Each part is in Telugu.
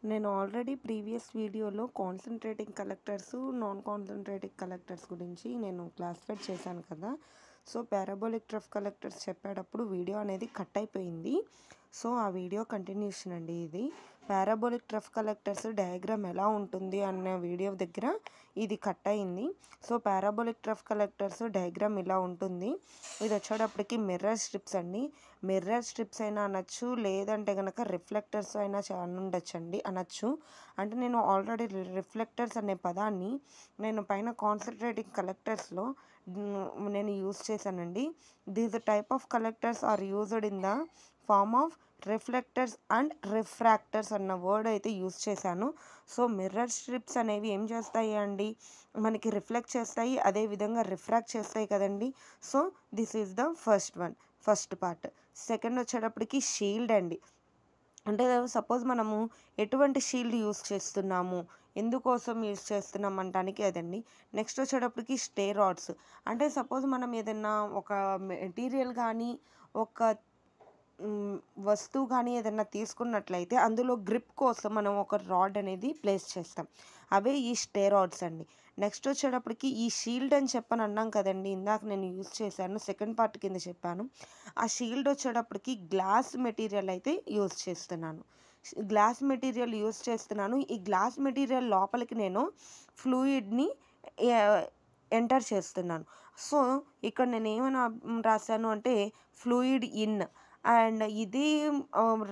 నేను ఆల్రెడీ ప్రీవియస్ వీడియోలో కాన్సంట్రేటింగ్ కలెక్టర్స్, నాన్ కాన్సంట్రేటింగ్ కలెక్టర్స్ గురించి నేను క్లాసిఫై చేశాను కదా. సో పారాబోలిక్ ట్రఫ్ కలెక్టర్స్ చెప్పేటప్పుడు వీడియో అనేది కట్ అయిపోయింది. సో ఆ వీడియో కంటిన్యూషన్ అండి ఇది. పారాబోలిక్ ట్రఫ్ కలెక్టర్స్ డయాగ్రామ్ ఎలా ఉంటుంది అన్న వీడియో దగ్గర ఇది కట్ అయింది. So parabolic trough collectors diagram ఇలా ఉంటుంది. ఇది వచ్చేటప్పటికి మిర్రర్ స్ట్రిప్స్ అండి. మిర్రర్ స్ట్రిప్స్ అయినా అనొచ్చు, లేదంటే కనుక రిఫ్లెక్టర్స్ అయినా అనొచ్చండి అనొచ్చు. అంటే నేను ఆల్రెడీ రిఫ్లెక్టర్స్ అనే పదాన్ని నేను పైన కాన్సంట్రేటింగ్ కలెక్టర్స్లో నేను యూజ్ చేశానండి. These type of collectors are used in the form of reflectors and refractors అన్న వర్డ్ అయితే యూజ్ చేశాను. సో మిర్రర్ స్ట్రిప్స్ అనేవి ఏం చేస్తాయి అండి, మనకి రిఫ్లెక్ట్ చేస్తాయి, అదేవిధంగా రిఫ్రాక్ట్ చేస్తాయి కదండి. So this is the first part. Second వచ్చేటప్పటికి షీల్డ్ అండి. అంటే సపోజ్ మనము ఎటువంటి షీల్డ్ యూస్ చేస్తున్నాము, ఎందుకోసం యూస్ చేస్తున్నాం అనడానికి అదండి. నెక్స్ట్ వచ్చేటప్పటికి స్టే రాడ్స్. అంటే సపోజ్ మనం ఏదైనా ఒక మెటీరియల్ కానీ ఒక వస్తువు కానీ ఏదైనా తీసుకున్నట్లయితే అందులో గ్రిప్ కోసం మనం ఒక రాడ్ అనేది ప్లేస్ చేస్తాం. అవే ఈ స్టే రాడ్స్ అండి. నెక్స్ట్ వచ్చేటప్పటికి ఈ షీల్డ్ అని చెప్పని అన్నాం కదండి, ఇందాక నేను యూజ్ చేశాను, సెకండ్ పార్ట్ కింద చెప్పాను. ఆ షీల్డ్ వచ్చేటప్పటికి గ్లాస్ మెటీరియల్ అయితే యూజ్ చేస్తున్నాను. గ్లాస్ మెటీరియల్ యూజ్ చేస్తున్నాను. ఈ గ్లాస్ మెటీరియల్ లోపలికి నేను ఫ్లూయిడ్ని ఎంటర్ చేస్తున్నాను. సో ఇక్కడ నేను ఏమైనా రాశాను అంటే ఫ్లూయిడ్ ఇన్, అండ్ ఇది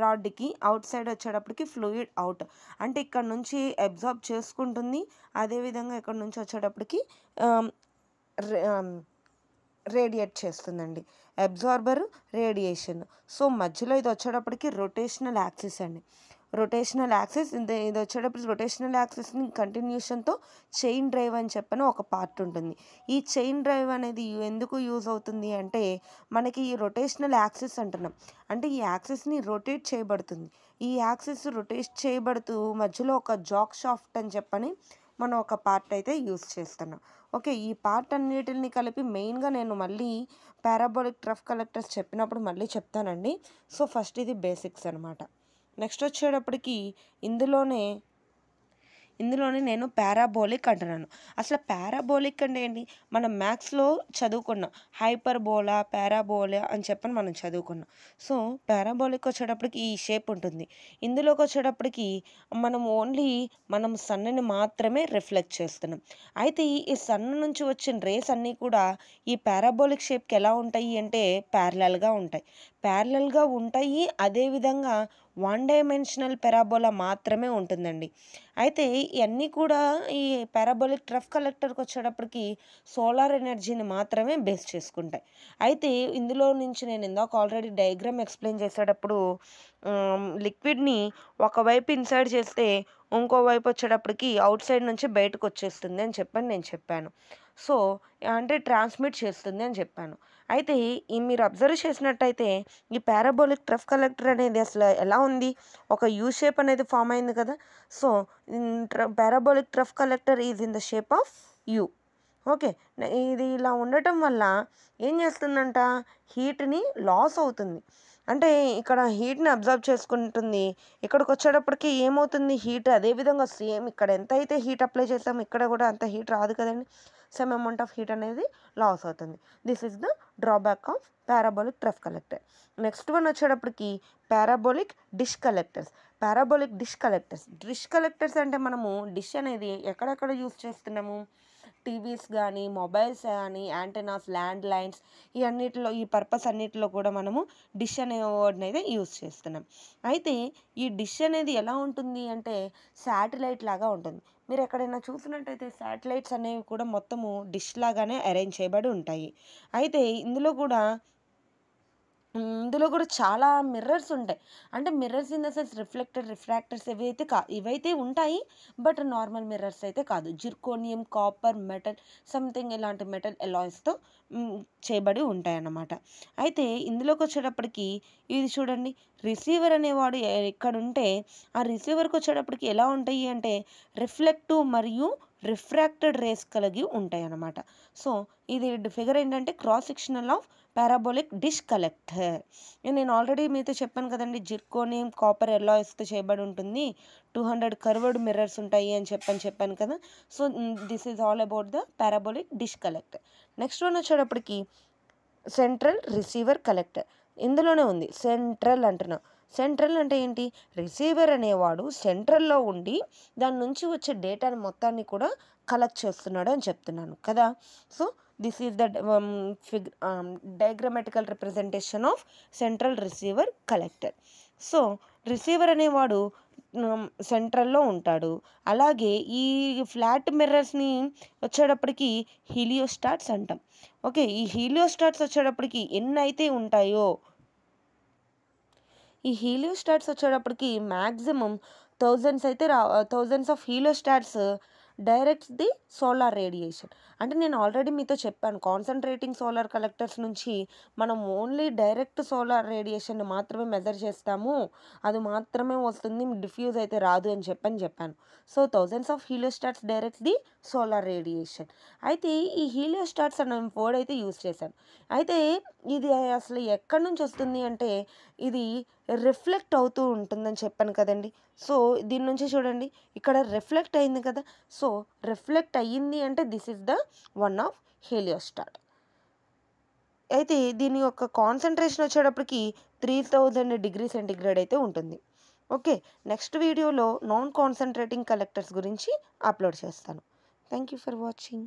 రాడ్కి అవుట్ సైడ్ వచ్చేటప్పటికి ఫ్లూయిడ్ అవుట్. అంటే ఇక్కడ నుంచి అబ్జార్బ్ చేసుకుంటుంది, అదేవిధంగా ఇక్కడ నుంచి వచ్చేటప్పటికి రేడియేట్ చేస్తుందండి. Absorber, radiation. సో మధ్యలో ఇది వచ్చేటప్పటికి రొటేషనల్ యాక్సిస్ అండి. రొటేషనల్ యాక్సిస్ ఇది వచ్చేటప్పటికి రొటేషనల్ యాక్సిస్ని కంటిన్యూషన్తో చైన్ డ్రైవ్ అని చెప్పని ఒక పార్ట్ ఉంటుంది. ఈ చైన్ డ్రైవ్ అనేది ఎందుకు యూజ్ అవుతుంది అంటే మనకి ఈ రొటేషనల్ యాక్సిస్ అంటున్నాం, అంటే ఈ యాక్సిస్ని రొటేట్ చేయబడుతుంది. ఈ యాక్సిస్ రొటేట్ చేయబడుతూ మధ్యలో ఒక జాక్ షాఫ్ట్ అని చెప్పని మనం ఒక పార్ట్ అయితే యూజ్ చేస్తున్నాం. ఓకే, ఈ పార్ట్ అన్నిటిని కలిపి మెయిన్గా నేను మళ్ళీ పారాబోలిక్ ట్రఫ్ కలెక్టర్స్ చెప్పినప్పుడు మళ్ళీ చెప్తానండి. సో ఫస్ట్ ఇది బేసిక్స్ అనమాట. నెక్స్ట్ వచ్చేటప్పటికి ఇందులోనే నేను పారాబోలిక్ అంటున్నాను. అసలు పారాబోలిక్ అంటే ఏంటి, మనం మ్యాథ్స్లో చదువుకున్నాం, హైపర్బోలా, పారాబోలా అని చెప్పని మనం చదువుకున్నాం. సో పారాబోలిక్ వచ్చేటప్పటికి ఈ షేప్ ఉంటుంది. ఇందులోకి వచ్చేటప్పటికి మనం సన్నని మాత్రమే రిఫ్లెక్ట్ చేస్తున్నాం. అయితే ఈ సన్ నుంచి వచ్చిన రేస్ అన్నీ కూడా ఈ పారాబోలిక్ షేప్కి ఎలా ఉంటాయి అంటే ప్యారలల్గా ఉంటాయి. అదేవిధంగా 1 డైమెన్షనల్ పారాబోలా మాత్రమే ఉంటుందండి. అయితే ఇవన్నీ కూడా ఈ పారాబోలిక్ ట్రఫ్ కలెక్టర్కి వచ్చేటప్పటికి సోలార్ ఎనర్జీని మాత్రమే బేస్ చేసుకుంటాయి. అయితే ఇందులో నుంచి నేను ఇందాక ఆల్రెడీ డయాగ్రామ్ ఎక్స్ప్లెయిన్ చేసేటప్పుడు లిక్విడ్ని ఒకవైపు ఇన్సైడ్ చేస్తే ఇంకోవైపు వచ్చేటప్పటికి అవుట్ సైడ్ నుంచి బయటకు వచ్చేస్తుంది అని నేను చెప్పాను. సో అంటే ట్రాన్స్మిట్ చేస్తుంది అని చెప్పాను. అయితే మీరు అబ్జర్వ్ చేసినట్టయితే ఈ పారాబోలిక్ ట్రఫ్ కలెక్టర్ అనేది అసలు ఎలా ఉంది, ఒక యూ షేప్ అనేది ఫామ్ అయింది కదా. So parabolic trough collector is in the shape of you. Okay, ఇది ఇలా ఉండటం వల్ల ఏం చేస్తుందంట, హీట్ని లాస్ అవుతుంది. అంటే ఇక్కడ హీట్ని అబ్జర్వ్ చేసుకుంటుంది, ఇక్కడికి వచ్చేటప్పటికి ఏమవుతుంది, హీట్ అదేవిధంగా సేమ్ ఇక్కడ ఎంత అయితే హీట్ అప్లై చేస్తామో ఇక్కడ కూడా అంత హీట్ రాదు కదండి. సమ్ అమౌంట్ ఆఫ్ హీట్ అనేది లాస్ అవుతుంది. This is the drawback of parabolic trough collector. Next one వచ్చేటప్పటికి parabolic dish collectors. Dish collectors అంటే మనము డిష్ అనేది ఎక్కడెక్కడ యూస్ చేస్తున్నాము, టీవీస్ కానీ, మొబైల్స్ కానీ, యాంటెనాస్, ల్యాండ్ లైన్స్, ఈ పర్పస్ అన్నిటిలో కూడా మనము డిష్ అనే వర్డ్ని అయితే యూజ్ చేస్తున్నాం. అయితే ఈ డిష్ అనేది ఎలా ఉంటుంది అంటే శాటిలైట్ లాగా ఉంటుంది. మీరు ఎక్కడైనా చూసినట్టయితే శాటిలైట్స్ అనేవి కూడా మొత్తము డిష్ లాగానే అరేంజ్ చేయబడి ఉంటాయి. అయితే ఇందులో కూడా చాలా మిర్రర్స్ ఉంటాయి. అంటే మిర్రర్స్ ఇన్ ద సెన్స్ రిఫ్రాక్టర్స్ ఇవైతే ఉంటాయి, బట్ నార్మల్ మిర్రర్స్ అయితే కాదు. జిర్కోనియం, కాపర్, మెటల్ సంథింగ్ ఇలాంటి మెటల్ అలాయ్స్తో చేయబడి ఉంటాయి అన్నమాట. అయితే ఇందులోకి వచ్చేటప్పటికి ఇది చూడండి, రిసీవర్ అనేవాడు ఇక్కడ ఉంటే ఆ రిసీవర్కి వచ్చేటప్పటికి ఎలా ఉంటాయి అంటే రిఫ్లెక్టివ్ మరియు రిఫ్రాక్టెడ్ రేస్ కలిగి ఉంటాయి అన్నమాట. సో ఇది ఫిగర్ ఏంటంటే cross sectional of parabolic dish collector. నేను ఆల్రెడీ మీతో చెప్పాను కదండి, జిర్కోనియం కాపర్ ఎలాయ్స్తో చేయబడి ఉంటుంది, 200 కర్వ్డ్ మిర్రర్స్ ఉంటాయి అని చెప్పాను కదా. So this is all about the parabolic dish collector. Next one వచ్చేటప్పటికి సెంట్రల్ రిసీవర్ కలెక్టర్. ఇందులోనే ఉంది సెంట్రల్ అంటున్నా. సెంట్రల్ అంటే ఏంటి? రిసీవర్ అనేవాడు సెంట్రల్లో ఉండి దాని నుంచి వచ్చే డేటాని మొత్తాన్ని కూడా కలెక్ట్ చేస్తున్నాడు అని చెప్తున్నాను కదా. So this is the diagrammatical representation of central receiver collector. So receiver అనేవాడు సెంట్రల్లో ఉంటాడు. అలాగే ఈ ఫ్లాట్ మిర్రర్స్ని వచ్చేటప్పటికి హీలియోస్టాట్స్ అంటాం. ఓకే, ఈ హీలియోస్టాట్స్ వచ్చేటప్పటికి ఎన్ని అయితే ఉంటాయో, ఈ హీలియోస్టాట్స్ వచ్చేటప్పటికి maximum thousands of heliostats directs the solar radiation. అంటే నేను ఆల్రెడీ మీతో చెప్పాను, కాన్సన్ట్రేటింగ్ సోలార్ కలెక్టర్స్ నుంచి మనం ఓన్లీ డైరెక్ట్ సోలార్ రేడియేషన్ మాత్రమే మెజర్ చేస్తాము, అది మాత్రమే వస్తుంది, డిఫ్యూజ్ అయితే రాదు అని చెప్పాను. So thousands of heliostats directs the solar radiation. అయితే ఈ హీలియోస్టాట్స్ అనే వర్డ్ అయితే యూజ్ చేశాను. అయితే ఇది అసలు ఎక్కడి నుంచి వస్తుంది అంటే ఇది రిఫ్లెక్ట్ అవుతూ ఉంటుందని చెప్పాను కదండి. సో దీని నుంచి చూడండి, ఇక్కడ రిఫ్లెక్ట్ అయింది కదా. సో రిఫ్లెక్ట్ అయ్యింది అంటే this is the one of heliostat. అయితే దీని యొక్క కాన్సన్ట్రేషన్ వచ్చేటప్పటికి 3000 డిగ్రీ సెంటిగ్రేడ్ అయితే ఉంటుంది. ఓకే, నెక్స్ట్ వీడియోలో నాన్ కాన్సన్ట్రేటింగ్ కలెక్టర్స్ గురించి అప్లోడ్ చేస్తాను. Thank you for watching.